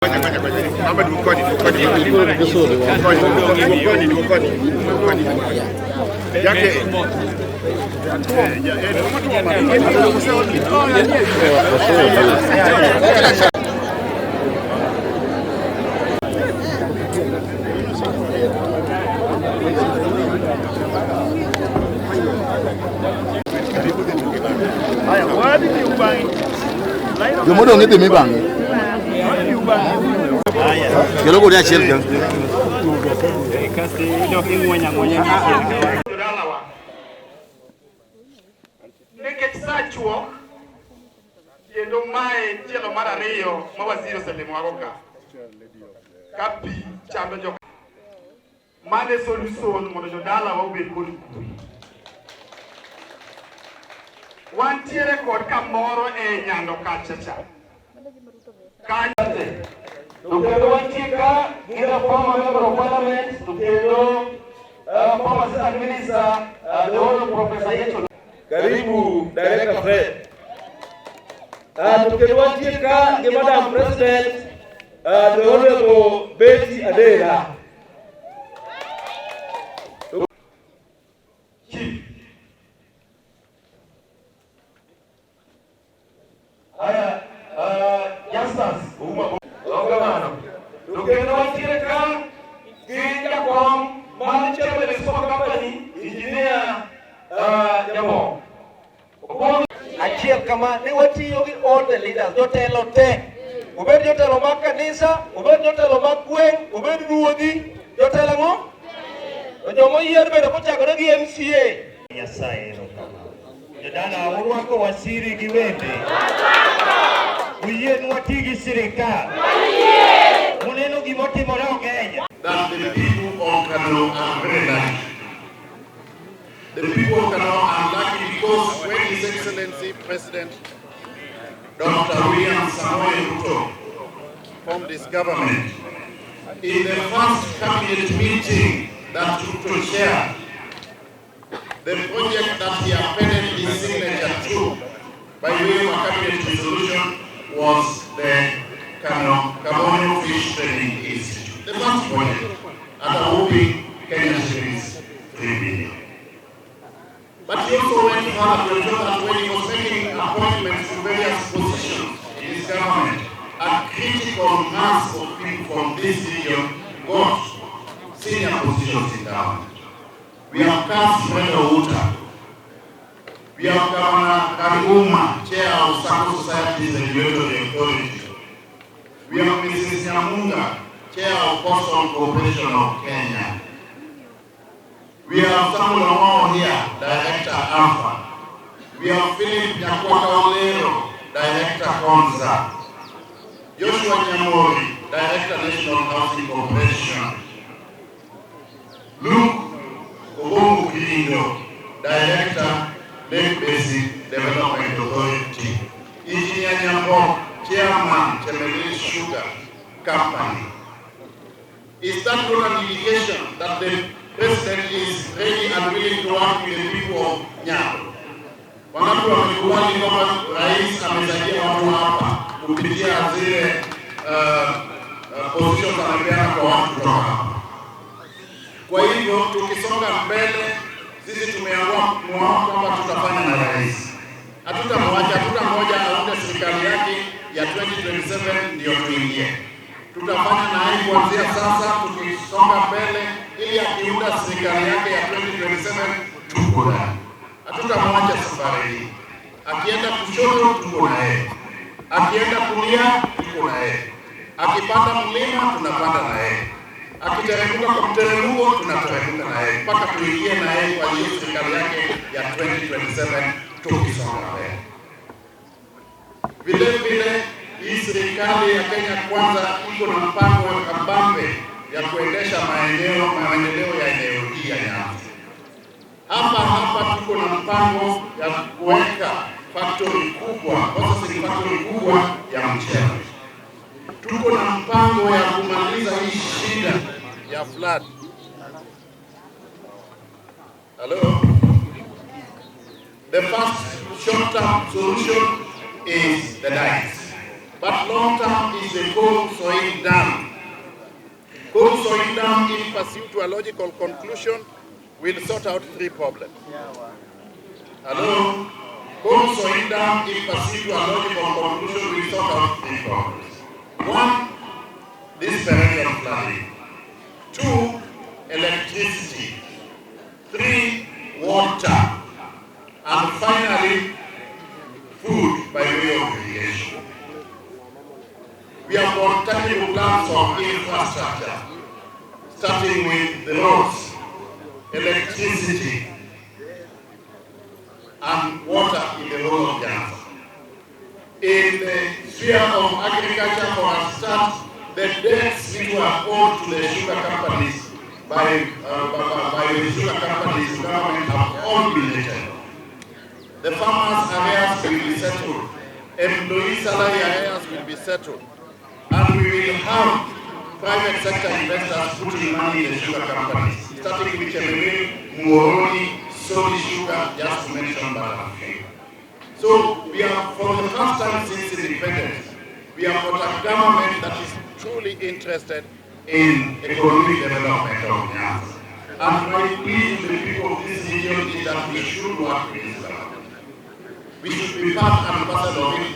Yo mo dong ite mi bang. Kelo ko dia chel kan. Kasi ndio kingonya Neketsachuo yendo mai tielo marario mawaziri selemo agoka. Kapi chambe jo. Mane solution mo jo dala wa ubet ko. Wantiere kod kamoro e Nyando kachacha. Kanyate. Tukendo wantika gira former member of parliament, tukendo former assistant minister, the honorable Professor Yeto. Karibu Director Fred. Tukendo wantika gira Madam President, the honorable Betty Adela. Achiel kama ne watiyo gi all the leaders jotelo te obed jotelo mag kanisa obed jotelo mag gweng obed ruodhi jotelo ngo to jomo yier bedo kochakore gi MCA Nyasaye ero kama jodala urwako wasiri gi wende uyien wati gi sirikal uneno gimotimore Kenya. That the people of Kano are very lucky. The people of Kano are lucky because when His Excellency President Dr. William Samoei Ruto formed this government, in the first cabinet meeting that Ruto chaired, the project that he appended his signature to by way of a cabinet resolution was the Kano Fish Training Institute. The first project at a whopping Kenya shillings 3 billion. But he also went further to ensure that when he was making appointments to various positions in his government, a critical mass of people from this region got senior positions in government. We have cast Brenda Uta. We have Governor Karuma, Chair of Sacco Societies and Regulatory Authority. We have Mrs. Nyamunga, Chair of Postal Corporation of Kenya. We have Samuel Omo here, Director Alpha. We have Philip Nyakwaka Olero, Director Konza. Joshua Nyamori, Director National Housing Corporation. Luke Obongu Kilindo, Director Lake Basic Development Authority. Engineer Nyambo, Chairman, Chemelil Sugar Company. Is that not an indication that the President is ready and willing to work with the people of Nyando? Wangapi wamekubali kwamba rais amesaidia watu hapa kupitia zile positions anapeana kwa watu kutoka hapa. Kwa hivyo tukisonga mbele, sisi tumeamua kwamba tutafanya na rais. Hatutangoja aunde serikali yake ya 2027 ndio tuingie. Tutafanya na yeye kuanzia sasa, tukisonga mbele ili akiunda serikali yake ya 2027 tuko naye. Hatutamwacha safari hii. Akienda kushoto tuko naye. Akienda kulia tuko naye. Akipanda mlima tunapanda naye. Akiteremka kwa mteremko tunateremka naye mpaka tuingie naye kwa hiyo serikali yake ya 2027 tukisonga mbele. Vile vile hii serikali ya Kenya Kwanza iko na mpango wa kabambe ya kuendesha maendeleo ya eneo hili ya Nyando. Hapa tuko na mpango ya kuweka factory kubwa, processing factory kubwa ya mchele. Tuko na mpango ya kumaliza hii shida ya flood. Hello? The first short-term solution is the dikes. but long term is the coal sowing dam. Coal sowing dam, in pursuit to a logical conclusion, will sort out 3 problems. Hello? Coal sowing dam, in pursuit to a logical conclusion, will sort out 3 problems. 1, this perennial flooding. 2, electricity. 3, water. And finally, food by way of irrigation. We have got technical plans for infrastructure, starting with the roads, electricity, and water in the whole of Ghana. In the sphere of agriculture, for a start, the debts which were owed to the sugar companies by the sugar companies, the government have all been returned. The farmers' arrears will be settled. Employee salary arrears will be settled. And we will have private sector investors putting money in the sugar companies, starting with Kemene, Muhoroni, Sony Sugar, just to mention but a few. So we are, for the first time since independence, we have got a government that is truly interested in economic development of Ghana. And my plea to the people of this region is that we should work with this government. We should be part and parcel of it